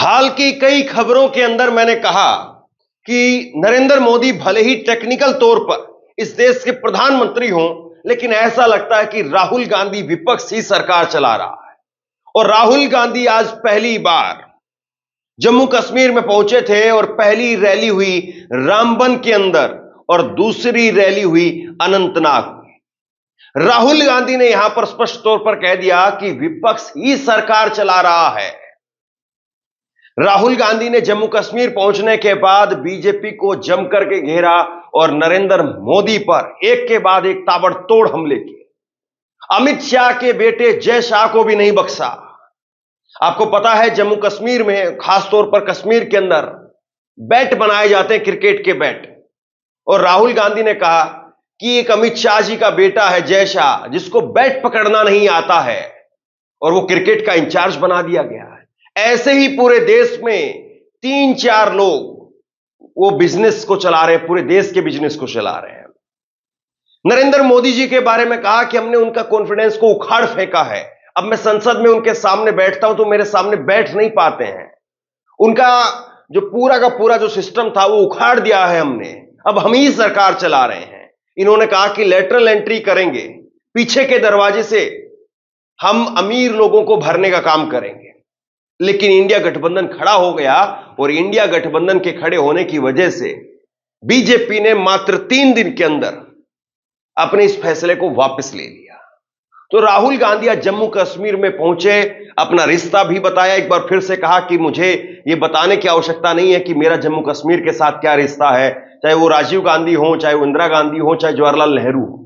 हाल की कई खबरों के अंदर मैंने कहा कि नरेंद्र मोदी भले ही टेक्निकल तौर पर इस देश के प्रधानमंत्री हों, लेकिन ऐसा लगता है कि राहुल गांधी विपक्ष ही सरकार चला रहा है। और राहुल गांधी आज पहली बार जम्मू कश्मीर में पहुंचे थे और पहली रैली हुई रामबन के अंदर और दूसरी रैली हुई अनंतनाग में। राहुल गांधी ने यहां पर स्पष्ट तौर पर कह दिया कि विपक्ष ही सरकार चला रहा है। राहुल गांधी ने जम्मू कश्मीर पहुंचने के बाद बीजेपी को जमकर के घेरा और नरेंद्र मोदी पर एक के बाद एक ताबड़तोड़ हमले किए। अमित शाह के बेटे जय शाह को भी नहीं बख्शा। आपको पता है जम्मू कश्मीर में, खासतौर पर कश्मीर के अंदर बैट बनाए जाते हैं, क्रिकेट के बैट। और राहुल गांधी ने कहा कि एक अमित शाह जी का बेटा है जय शाह, जिसको बैट पकड़ना नहीं आता है, और वो क्रिकेट का इंचार्ज बना दिया गया है। ऐसे ही पूरे देश में 3-4 लोग वो बिजनेस को चला रहे हैं, पूरे देश के बिजनेस को चला रहे हैं। नरेंद्र मोदी जी के बारे में कहा कि हमने उनका कॉन्फिडेंस को उखाड़ फेंका है। अब मैं संसद में उनके सामने बैठता हूं तो मेरे सामने बैठ नहीं पाते हैं। उनका जो पूरा का पूरा जो सिस्टम था वो उखाड़ दिया है हमने, अब हम ही सरकार चला रहे हैं। इन्होंने कहा कि लेटरल एंट्री करेंगे, पीछे के दरवाजे से हम अमीर लोगों को भरने का काम करेंगे। लेकिन इंडिया गठबंधन खड़ा हो गया और इंडिया गठबंधन के खड़े होने की वजह से बीजेपी ने मात्र 3 दिन के अंदर अपने इस फैसले को वापस ले लिया। तो राहुल गांधी आज जम्मू कश्मीर में पहुंचे, अपना रिश्ता भी बताया। एक बार फिर से कहा कि मुझे यह बताने की आवश्यकता नहीं है कि मेरा जम्मू कश्मीर के साथ क्या रिश्ता है, चाहे वो राजीव गांधी हो, चाहे वो इंदिरा गांधी हो, चाहे जवाहरलाल नेहरू हो।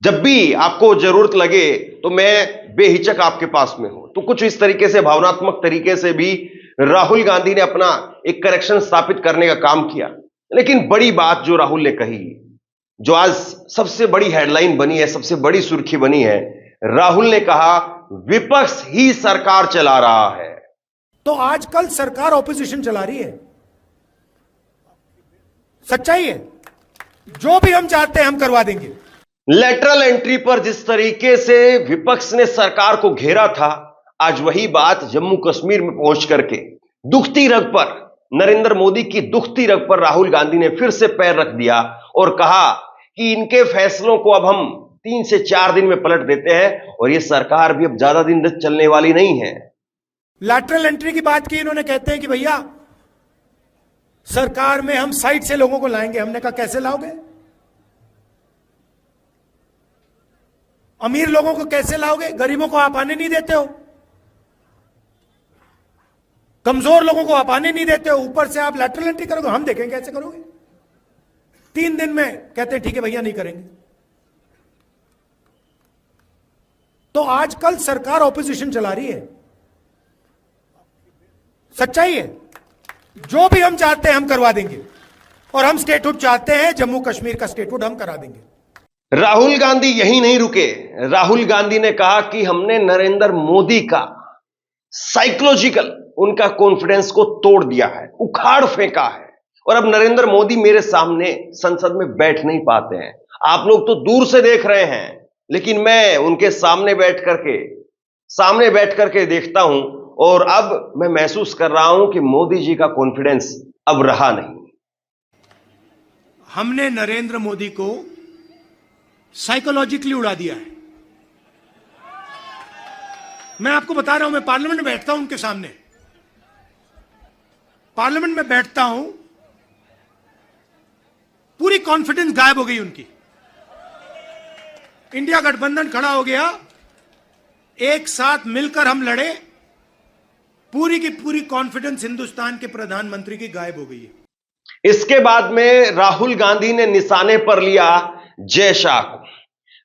जब भी आपको जरूरत लगे तो मैं बेहिचक आपके पास में हूं। तो कुछ इस तरीके से, भावनात्मक तरीके से भी राहुल गांधी ने अपना एक कनेक्शन स्थापित करने का काम किया। लेकिन बड़ी बात जो राहुल ने कही, जो आज सबसे बड़ी हेडलाइन बनी है, सबसे बड़ी सुर्खी बनी है, राहुल ने कहा विपक्ष ही सरकार चला रहा है। तो आजकल सरकार ऑपोजिशन चला रही है, सच्चाई है। जो भी हम चाहते हैं हम करवा देंगे। लेटरल एंट्री पर जिस तरीके से विपक्ष ने सरकार को घेरा था, आज वही बात जम्मू कश्मीर में पहुंच करके दुखती रग पर, नरेंद्र मोदी की दुखती रग पर राहुल गांधी ने फिर से पैर रख दिया और कहा कि इनके फैसलों को अब हम 3 से 4 दिन में पलट देते हैं और यह सरकार भी अब ज्यादा दिन तक चलने वाली नहीं है। लैटरल एंट्री की बात की, इन्होंने कहते हैं कि भैया सरकार में हम साइड से लोगों को लाएंगे। हमने कहा कैसे लाओगे? अमीर लोगों को कैसे लाओगे? गरीबों को आप आने नहीं देते हो, कमजोर लोगों को आप आने नहीं देते हो, ऊपर से आप लैटरल एंट्री करोगे। हम देखेंगे कैसे करोगे। 3 दिन में कहते हैं ठीक है भैया नहीं करेंगे। तो आजकल सरकार ऑपोजिशन चला रही है, सच्चाई है। जो भी हम चाहते हैं हम करवा देंगे, और हम स्टेटहुड चाहते हैं, जम्मू कश्मीर का स्टेटहुड हम करा देंगे। राहुल गांधी यही नहीं रुके। राहुल गांधी ने कहा कि हमने नरेंद्र मोदी का साइकोलॉजिकल, उनका कॉन्फिडेंस को तोड़ दिया है, उखाड़ फेंका है। और अब नरेंद्र मोदी मेरे सामने संसद में बैठ नहीं पाते हैं। आप लोग तो दूर से देख रहे हैं, लेकिन मैं उनके सामने बैठ करके देखता हूं और अब मैं महसूस कर रहा हूं कि मोदी जी का कॉन्फिडेंस अब रहा नहीं। हमने नरेंद्र मोदी को साइकोलॉजिकली उड़ा दिया है। मैं आपको बता रहा हूं, मैं पार्लियामेंट में बैठता हूं, उनके सामने पार्लियामेंट में बैठता हूं, पूरी कॉन्फिडेंस गायब हो गई उनकी। इंडिया गठबंधन खड़ा हो गया, एक साथ मिलकर हम लड़े, पूरी की पूरी कॉन्फिडेंस हिंदुस्तान के प्रधानमंत्री की गायब हो गई है। इसके बाद में राहुल गांधी ने निशाने पर लिया जय शाह को।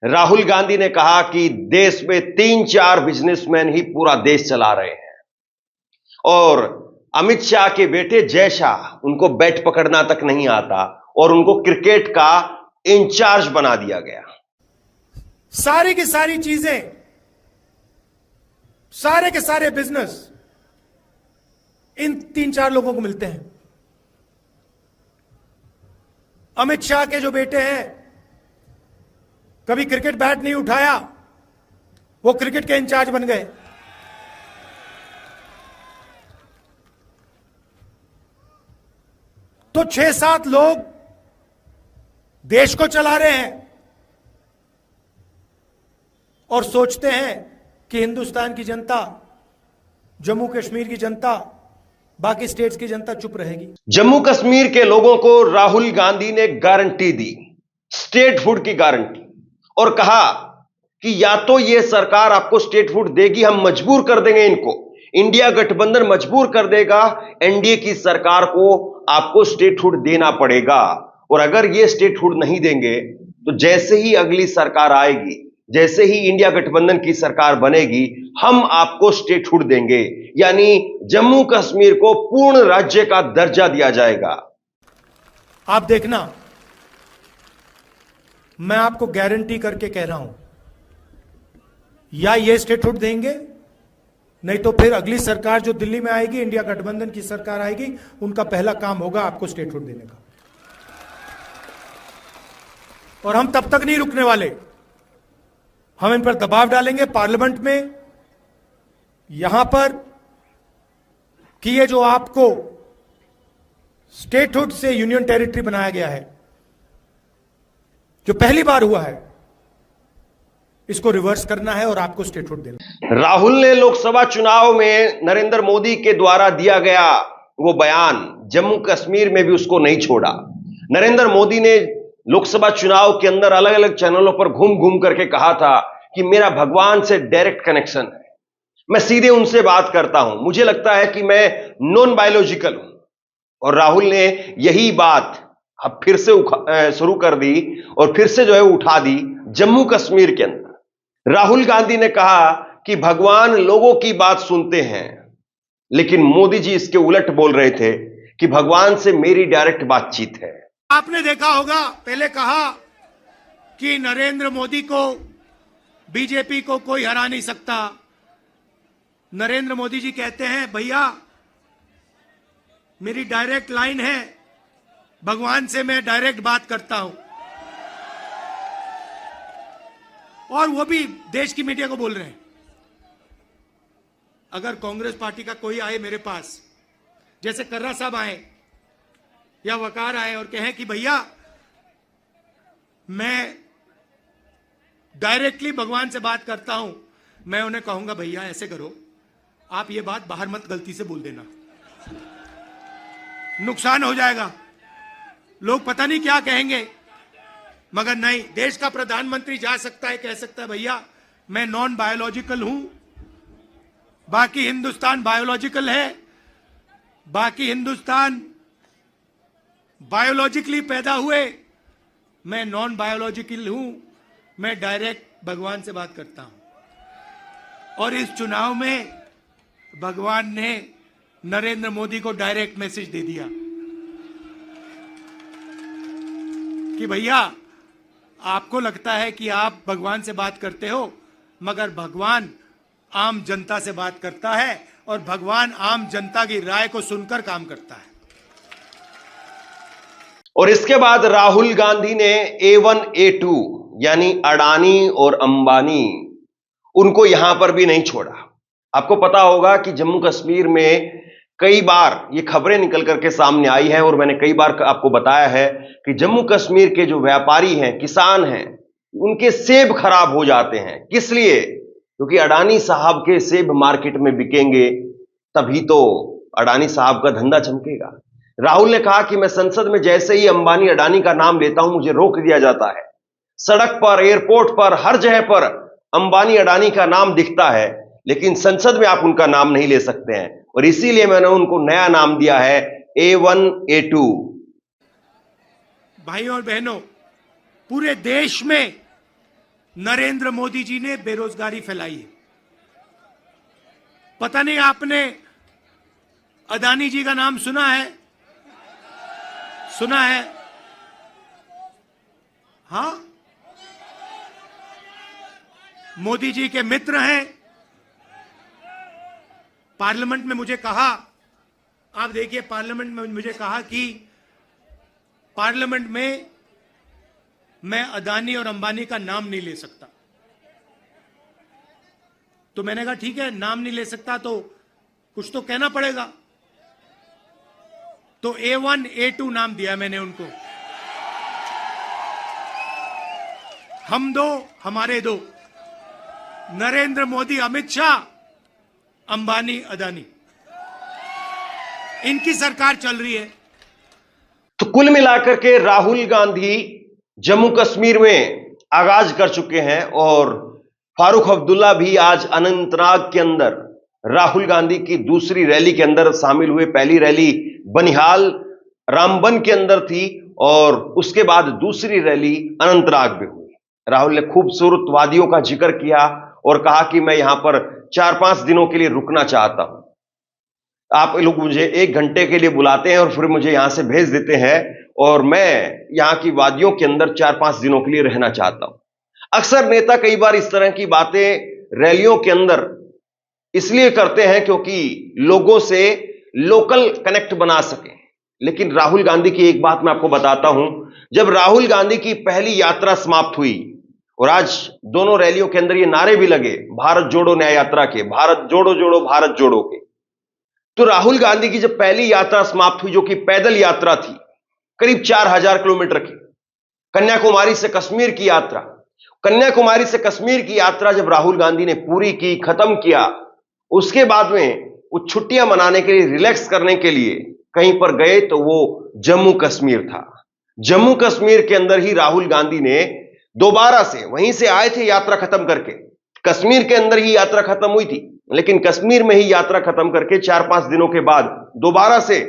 राहुल गांधी ने कहा कि देश में 3-4 बिजनेसमैन ही पूरा देश चला रहे हैं और अमित शाह के बेटे जय शाह, उनको बैट पकड़ना तक नहीं आता और उनको क्रिकेट का इंचार्ज बना दिया गया। सारी की सारी चीजें, सारे के सारे बिजनेस इन 3-4 लोगों को मिलते हैं। अमित शाह के जो बेटे हैं, कभी क्रिकेट बैट नहीं उठाया, वो क्रिकेट के इंचार्ज बन गए। तो 6-7 लोग देश को चला रहे हैं और सोचते हैं कि हिंदुस्तान की जनता, जम्मू कश्मीर की जनता, बाकी स्टेट्स की जनता चुप रहेगी। जम्मू कश्मीर के लोगों को राहुल गांधी ने गारंटी दी, स्टेट फूड की गारंटी, और कहा कि या तो ये सरकार आपको स्टेट फूड देगी, हम मजबूर कर देंगे इनको, इंडिया गठबंधन मजबूर कर देगा, एनडीए की सरकार को आपको स्टेट फूड देना पड़ेगा, और अगर ये स्टेट फूड नहीं देंगे तो जैसे ही अगली सरकार आएगी, जैसे ही इंडिया गठबंधन की सरकार बनेगी, हम आपको स्टेट फूड देंगे, यानी जम्मू कश्मीर को पूर्ण राज्य का दर्जा दिया जाएगा। आप देखना, मैं आपको गारंटी करके कह रहा हूं, या ये स्टेट फूड देंगे, नहीं तो फिर अगली सरकार जो दिल्ली में आएगी, इंडिया गठबंधन की सरकार आएगी, उनका पहला काम होगा आपको स्टेट फूड देने का। और हम तब तक नहीं रुकने वाले, हम इन पर दबाव डालेंगे पार्लियामेंट में, यहां पर, कि ये जो आपको स्टेटहुड से यूनियन टेरिटरी बनाया गया है, जो पहली बार हुआ है, इसको रिवर्स करना है और आपको स्टेटहुड देना। राहुल ने लोकसभा चुनाव में नरेंद्र मोदी के द्वारा दिया गया वो बयान, जम्मू कश्मीर में भी उसको नहीं छोड़ा। नरेंद्र मोदी ने लोकसभा चुनाव के अंदर अलग अलग चैनलों पर घूम घूम करके कहा था कि मेरा भगवान से डायरेक्ट कनेक्शन है, मैं सीधे उनसे बात करता हूं, मुझे लगता है कि मैं नॉन बायोलॉजिकल हूं। और राहुल ने यही बात अब फिर से शुरू कर दी और फिर से जो है उठा दी जम्मू कश्मीर के अंदर। राहुल गांधी ने कहा कि भगवान लोगों की बात सुनते हैं, लेकिन मोदी जी इसके उलट बोल रहे थे कि भगवान से मेरी डायरेक्ट बातचीत है। आपने देखा होगा, पहले कहा कि नरेंद्र मोदी को, बीजेपी को कोई हरा नहीं सकता। नरेंद्र मोदी जी कहते हैं, भैया मेरी डायरेक्ट लाइन है, भगवान से मैं डायरेक्ट बात करता हूं। और वो भी देश की मीडिया को बोल रहे हैं। अगर कांग्रेस पार्टी का कोई आए मेरे पास, जैसे कर्रा साहब आए या वकार आए और कहें कि भैया मैं डायरेक्टली भगवान से बात करता हूं, मैं उन्हें कहूंगा भैया ऐसे करो, आप ये बात बाहर मत गलती से बोल देना, नुकसान हो जाएगा, लोग पता नहीं क्या कहेंगे। मगर नहीं, देश का प्रधानमंत्री जा सकता है, कह सकता है भैया मैं नॉन बायोलॉजिकल हूं, बाकी हिंदुस्तान बायोलॉजिकल है, बाकी हिंदुस्तान बायोलॉजिकली पैदा हुए, मैं नॉन बायोलॉजिकल हूं, मैं डायरेक्ट भगवान से बात करता हूं। और इस चुनाव में भगवान ने नरेंद्र मोदी को डायरेक्ट मैसेज दे दिया कि भैया आपको लगता है कि आप भगवान से बात करते हो, मगर भगवान आम जनता से बात करता है और भगवान आम जनता की राय को सुनकर काम करता है। और इसके बाद राहुल गांधी ने A1 A2 यानी अडानी और अंबानी, उनको यहां पर भी नहीं छोड़ा। आपको पता होगा कि जम्मू कश्मीर में कई बार ये खबरें निकल करके सामने आई है और मैंने कई बार आपको बताया है कि जम्मू कश्मीर के जो व्यापारी हैं, किसान हैं, उनके सेब खराब हो जाते हैं। किस लिए? क्योंकि अडानी साहब के सेब मार्केट में बिकेंगे, तभी तो अडानी साहब का धंधा चमकेगा। राहुल ने कहा कि मैं संसद में जैसे ही अंबानी अडानी का नाम लेता हूं, मुझे रोक दिया जाता है। सड़क पर, एयरपोर्ट पर, हर जगह पर अंबानी अडानी का नाम दिखता है, लेकिन संसद में आप उनका नाम नहीं ले सकते हैं। और इसीलिए मैंने उनको नया नाम दिया है A1 A2। भाइयों और बहनों, पूरे देश में नरेंद्र मोदी जी ने बेरोजगारी फैलाई है। पता नहीं आपने अदानी जी का नाम सुना है? सुना है? हां, मोदी जी के मित्र हैं। पार्लियामेंट में मुझे कहा, आप देखिए, पार्लियामेंट में मुझे कहा कि पार्लियामेंट में मैं अदानी और अंबानी का नाम नहीं ले सकता। तो मैंने कहा ठीक है, नाम नहीं ले सकता तो कुछ तो कहना पड़ेगा। तो A1 A2 नाम दिया मैंने उनको। हम दो, हमारे दो, नरेंद्र मोदी, अमित शाह, अंबानी, अदानी, इनकी सरकार चल रही है। तो कुल मिलाकर के राहुल गांधी जम्मू कश्मीर में आगाज कर चुके हैं और फारूक अब्दुल्ला भी आज अनंतनाग के अंदर राहुल गांधी की दूसरी रैली के अंदर शामिल हुए। पहली रैली बनिहाल रामबन के अंदर थी और उसके बाद दूसरी रैली अनंतनाग में हुई। राहुल ने खूबसूरत वादियों का जिक्र किया और कहा कि मैं यहां पर 4-5 दिनों के लिए रुकना चाहता हूं। आप लोग मुझे 1 घंटे के लिए बुलाते हैं और फिर मुझे यहां से भेज देते हैं और मैं यहां की वादियों के अंदर 4-5 दिनों के लिए रहना चाहता हूं। अक्सर नेता कई बार इस तरह की बातें रैलियों के अंदर इसलिए करते हैं क्योंकि लोगों से लोकल कनेक्ट बना सके। लेकिन राहुल गांधी की एक बात मैं आपको बताता हूं, जब राहुल गांधी की पहली यात्रा समाप्त हुई और आज दोनों रैलियों के अंदर ये नारे भी लगे भारत जोड़ो न्याय यात्रा के, भारत जोड़ो जोड़ो भारत जोड़ो के, तो राहुल गांधी की जब पहली यात्रा समाप्त हुई जो कि पैदल यात्रा थी करीब 4000 किलोमीटर की, कन्याकुमारी से कश्मीर की यात्रा, कन्याकुमारी से कश्मीर की यात्रा जब राहुल गांधी ने पूरी की, खत्म किया, उसके बाद में वो छुट्टियां मनाने के लिए, रिलैक्स करने के लिए कहीं पर गए तो वो जम्मू कश्मीर था। जम्मू कश्मीर के अंदर ही राहुल गांधी ने दोबारा से, वहीं से आए थे यात्रा खत्म करके, कश्मीर के अंदर ही यात्रा खत्म हुई थी, लेकिन कश्मीर में ही यात्रा खत्म करके 4-5 दिनों के बाद दोबारा से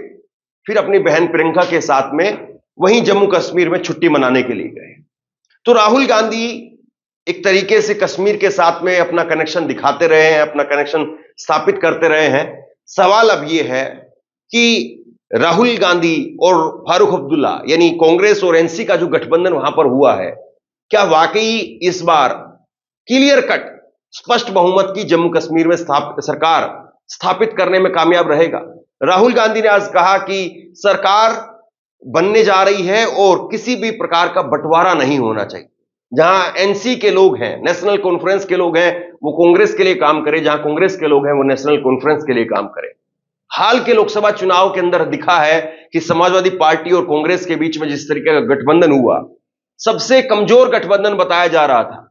फिर अपनी बहन प्रियंका के साथ में वहीं जम्मू कश्मीर में छुट्टी मनाने के लिए गए। तो राहुल गांधी एक तरीके से कश्मीर के साथ में अपना कनेक्शन दिखाते रहे हैं, अपना कनेक्शन स्थापित करते रहे हैं। सवाल अब यह है कि राहुल गांधी और फारूक अब्दुल्ला यानी कांग्रेस और एनसी का जो गठबंधन वहां पर हुआ है, क्या वाकई इस बार क्लियर कट स्पष्ट बहुमत की जम्मू कश्मीर में सरकार स्थापित करने में कामयाब रहेगा? राहुल गांधी ने आज कहा कि सरकार बनने जा रही है और किसी भी प्रकार का बंटवारा नहीं होना चाहिए। जहां एनसी के लोग हैं, नेशनल कॉन्फ्रेंस के लोग हैं, वो कांग्रेस के लिए काम करें, जहां कांग्रेस के लोग हैं वो नेशनल कॉन्फ्रेंस के लिए काम करें। हाल के लोकसभा चुनाव के अंदर दिखा है कि समाजवादी पार्टी और कांग्रेस के बीच में जिस तरीके का गठबंधन हुआ, सबसे कमजोर गठबंधन बताया जा रहा था।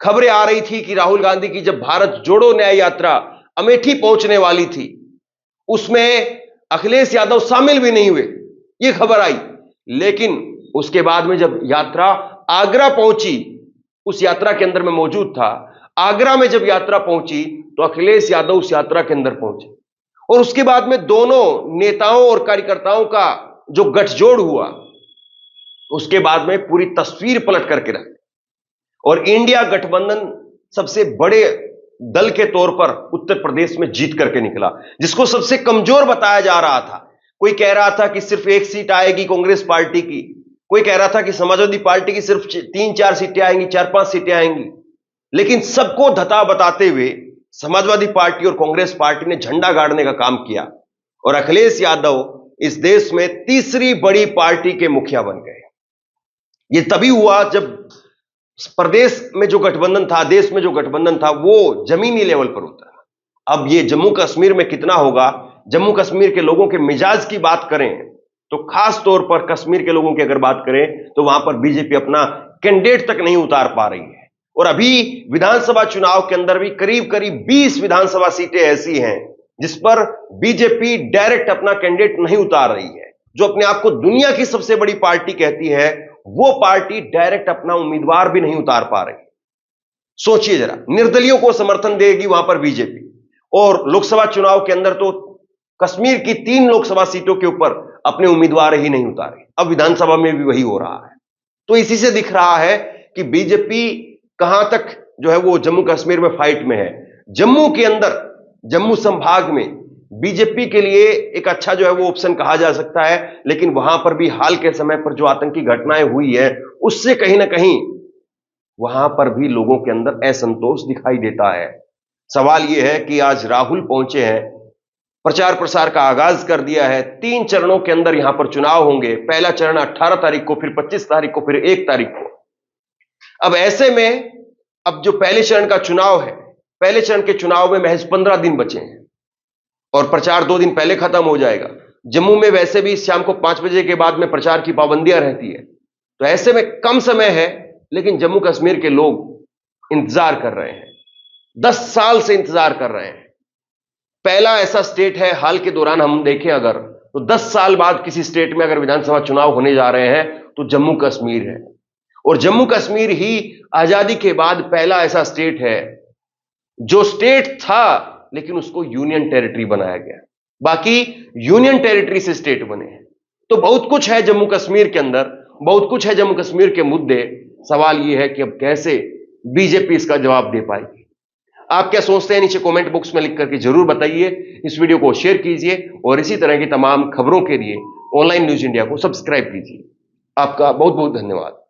खबरें आ रही थी कि राहुल गांधी की जब भारत जोड़ो न्याय यात्रा अमेठी पहुंचने वाली थी, उसमें अखिलेश यादव शामिल भी नहीं हुए, यह खबर आई। लेकिन उसके बाद में जब यात्रा आगरा पहुंची, उस यात्रा के अंदर मैं मौजूद था, आगरा में जब यात्रा पहुंची तो अखिलेश यादव उस यात्रा के अंदर पहुंचे और उसके बाद में दोनों नेताओं और कार्यकर्ताओं का जो गठजोड़ हुआ, उसके बाद में पूरी तस्वीर पलट करके रख और इंडिया गठबंधन सबसे बड़े दल के तौर पर उत्तर प्रदेश में जीत करके निकला, जिसको सबसे कमजोर बताया जा रहा था। कोई कह रहा था कि सिर्फ 1 सीट आएगी कांग्रेस पार्टी की, कोई कह रहा था कि समाजवादी पार्टी की सिर्फ 3-4 सीटें आएंगी, 4-5 सीटें आएंगी। लेकिन सबको धता बताते हुए समाजवादी पार्टी और कांग्रेस पार्टी ने झंडा गाड़ने का काम किया और अखिलेश यादव इस देश में तीसरी बड़ी पार्टी के मुखिया बन गए। यह तभी हुआ जब प्रदेश में जो गठबंधन था, देश में जो गठबंधन था, वो जमीनी लेवल पर उतरा। अब ये जम्मू कश्मीर में कितना होगा? जम्मू कश्मीर के लोगों के मिजाज की बात करें तो खास तौर पर कश्मीर के लोगों की अगर बात करें तो वहां पर बीजेपी अपना कैंडिडेट तक नहीं उतार पा रही है। और अभी विधानसभा चुनाव के अंदर भी करीब करीब 20 विधानसभा सीटें ऐसी हैं जिस पर बीजेपी डायरेक्ट अपना कैंडिडेट नहीं उतार रही है। जो अपने आप को दुनिया की सबसे बड़ी पार्टी कहती है, वो पार्टी डायरेक्ट अपना उम्मीदवार भी नहीं उतार पा रही। सोचिए जरा, निर्दलियों को समर्थन देगी वहां पर बीजेपी, और लोकसभा चुनाव के अंदर तो कश्मीर की 3 लोकसभा सीटों के ऊपर अपने उम्मीदवार ही नहीं उतारे। अब विधानसभा में भी वही हो रहा है। तो इसी से दिख रहा है कि बीजेपी कहां तक जो है वो जम्मू कश्मीर में फाइट में है। जम्मू के अंदर, जम्मू संभाग में बीजेपी के लिए एक अच्छा जो है वो ऑप्शन कहा जा सकता है, लेकिन वहां पर भी हाल के समय पर जो आतंकी घटनाएं हुई है उससे कहीं ना कहीं वहां पर भी लोगों के अंदर असंतोष दिखाई देता है। सवाल यह है कि आज राहुल पहुंचे हैं, प्रचार प्रसार का आगाज कर दिया है। 3 चरणों के अंदर यहां पर चुनाव होंगे। पहला चरण 18 तारीख को, फिर 25 तारीख को, फिर 1 तारीख को। अब ऐसे में अब जो पहले चरण का चुनाव है, पहले चरण के चुनाव में महज 15 दिन बचे हैं और प्रचार 2 दिन पहले खत्म हो जाएगा। जम्मू में वैसे भी शाम को 5 बजे के बाद में प्रचार की पाबंदियां रहती है, तो ऐसे में कम समय है, लेकिन जम्मू कश्मीर के लोग इंतजार कर रहे हैं, 10 साल से इंतजार कर रहे हैं। पहला ऐसा स्टेट है, हाल के दौरान हम देखें अगर, तो 10 साल बाद किसी स्टेट में अगर विधानसभा चुनाव होने जा रहे हैं तो जम्मू कश्मीर है। और जम्मू कश्मीर ही आजादी के बाद पहला ऐसा स्टेट है जो स्टेट था लेकिन उसको यूनियन टेरिटरी बनाया गया, बाकी यूनियन टेरिटरी से स्टेट बने हैं। तो बहुत कुछ है जम्मू कश्मीर के अंदर, बहुत कुछ है जम्मू कश्मीर के मुद्दे। सवाल यह है कि अब कैसे बीजेपी इसका जवाब दे पाएगी। आप क्या सोचते हैं, नीचे कमेंट बॉक्स में लिख करके जरूर बताइए। इस वीडियो को शेयर कीजिए और इसी तरह की तमाम खबरों के लिए ऑनलाइन न्यूज इंडिया को सब्सक्राइब कीजिए। आपका बहुत बहुत धन्यवाद।